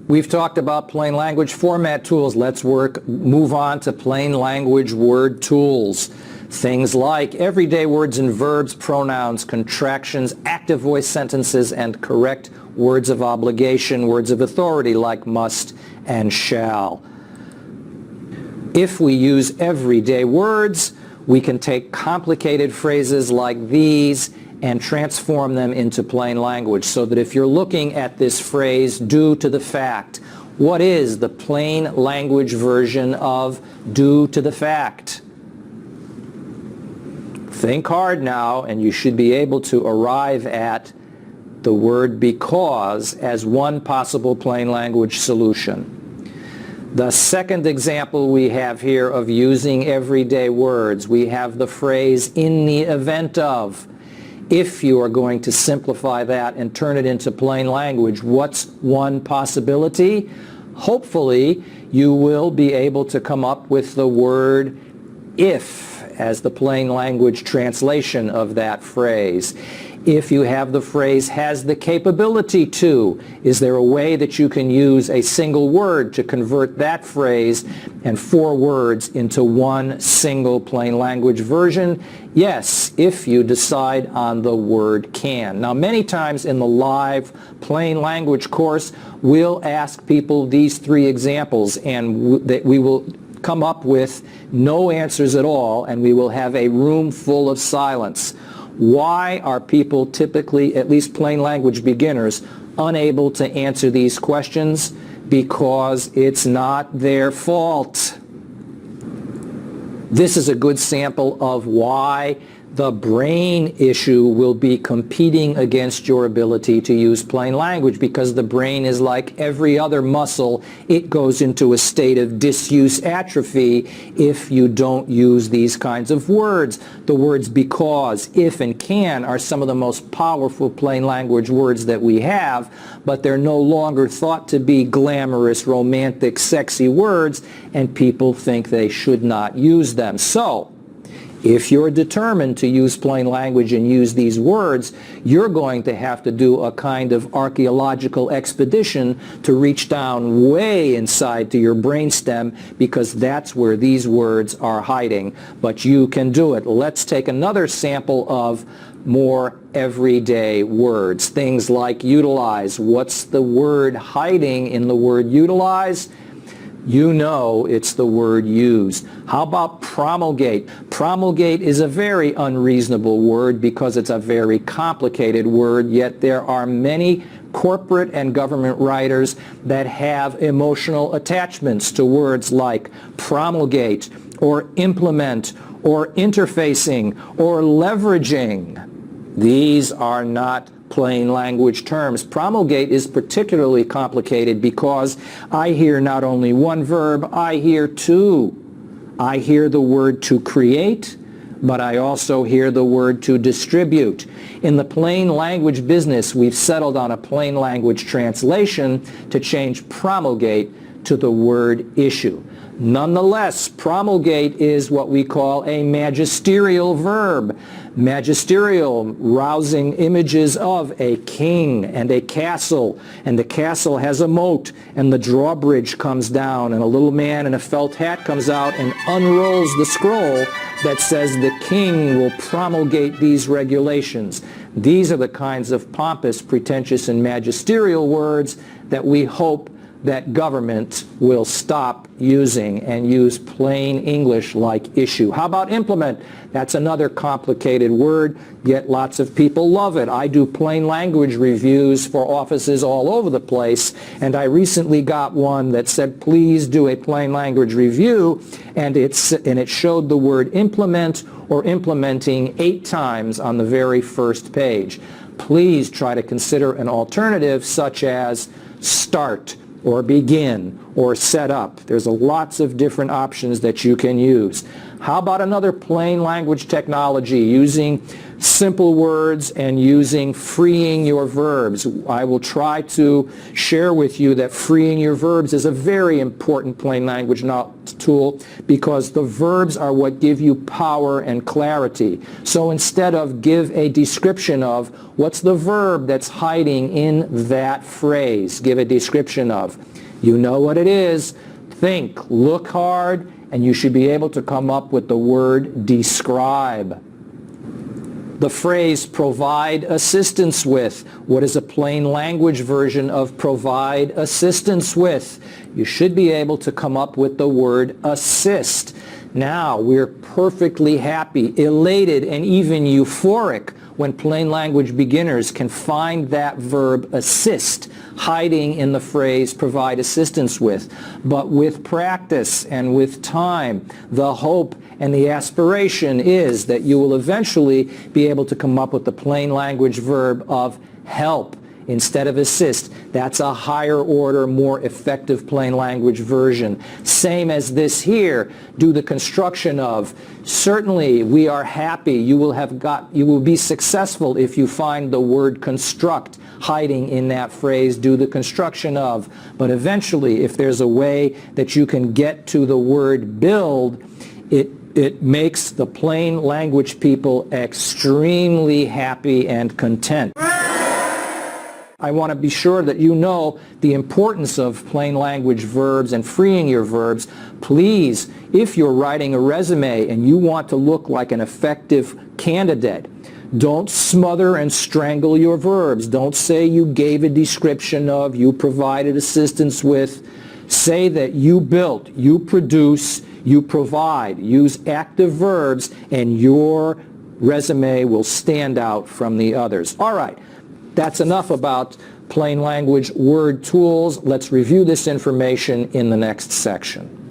We've talked about plain language format tools. Let's move on to plain language word tools. Things like everyday words and verbs, pronouns, contractions, active voice sentences, and correct words of obligation, words of authority like must and shall. If we use everyday words, we can take complicated phrases like these and transform them into plain language, so that if you're looking at this phrase, due to the fact, what is the plain language version of due to the fact? Think hard now, and you should be able to arrive at the word because as one possible plain language solution. The second example we have here of using everyday words, we have the phrase in the event of. If you are going to simplify that and turn it into plain language, what's one possibility? Hopefully, you will be able to come up with the word if as the plain language translation of that phrase. If you have the phrase has the capability to, is there a way that you can use a single word to convert that phrase and 4 words into one single plain language version? Yes, if you decide on the word can. Now, many times in the live plain language course, we'll ask people these 3 examples, and we will come up with no answers at all, and we will have a room full of silence. Why are people typically, at least plain language beginners, unable to answer these questions? Because it's not their fault. This is a good sample of why the brain issue will be competing against your ability to use plain language, because the brain is like every other muscle. It goes into a state of disuse atrophy if you don't use these kinds of words. The words because, if, and can are some of the most powerful plain language words that we have, but they're no longer thought to be glamorous, romantic, sexy words, and people think they should not use them. So, if you're determined to use plain language and use these words, you're going to have to do a kind of archaeological expedition to reach down way inside to your brainstem, because that's where these words are hiding. But you can do it. Let's take another sample of more everyday words. Things like utilize. What's the word hiding in the word utilize? You know it's the word use. How about promulgate? Promulgate is a very unreasonable word because it's a very complicated word, yet there are many corporate and government writers that have emotional attachments to words like promulgate or implement or interfacing or leveraging. These are not plain language terms. Promulgate is particularly complicated because I hear not only one verb, I hear 2. I hear the word to create, but I also hear the word to distribute. In the plain language business, we've settled on a plain language translation to change promulgate to the word issue. Nonetheless, promulgate is what we call a magisterial verb. Magisterial, rousing images of a king and a castle, and the castle has a moat, and the drawbridge comes down, and a little man in a felt hat comes out and unrolls the scroll that says the king will promulgate these regulations. These are the kinds of pompous, pretentious, and magisterial words that we hope that government will stop using and use plain English like issue. How about implement? That's another complicated word, yet lots of people love it. I do plain language reviews for offices all over the place, and I recently got one that said, please do a plain language review, and it showed the word implement or implementing 8 times on the very first page. Please try to consider an alternative such as start, or begin, or set up. There's lots of different options that you can use. How about another plain language technology using simple words and using freeing your verbs? I will try to share with you that freeing your verbs is a very important plain language tool because the verbs are what give you power and clarity. So instead of give a description of what's the verb that's hiding in that phrase, give a description of. You know what it is. Think, look hard, and you should be able to come up with the word describe. The phrase provide assistance with. What is a plain language version of provide assistance with? You should be able to come up with the word assist. Now, we're perfectly happy, elated, and even euphoric when plain language beginners can find that verb assist hiding in the phrase provide assistance with. But with practice and with time, the hope and the aspiration is that you will eventually be able to come up with the plain language verb of help instead of assist. That's a higher order, more effective plain language version. Same as this here, do the construction of. Certainly we are happy. You will be successful if you find the word construct hiding in that phrase, do the construction of. But eventually, if there's a way that you can get to the word build, it makes the plain language people extremely happy and content. I want to be sure that you know the importance of plain language verbs and freeing your verbs. Please, if you're writing a resume and you want to look like an effective candidate, don't smother and strangle your verbs. Don't say you gave a description of, you provided assistance with. Say that you built, you produce, you provide. Use active verbs and your resume will stand out from the others. All right. That's enough about plain language word tools. Let's review this information in the next section.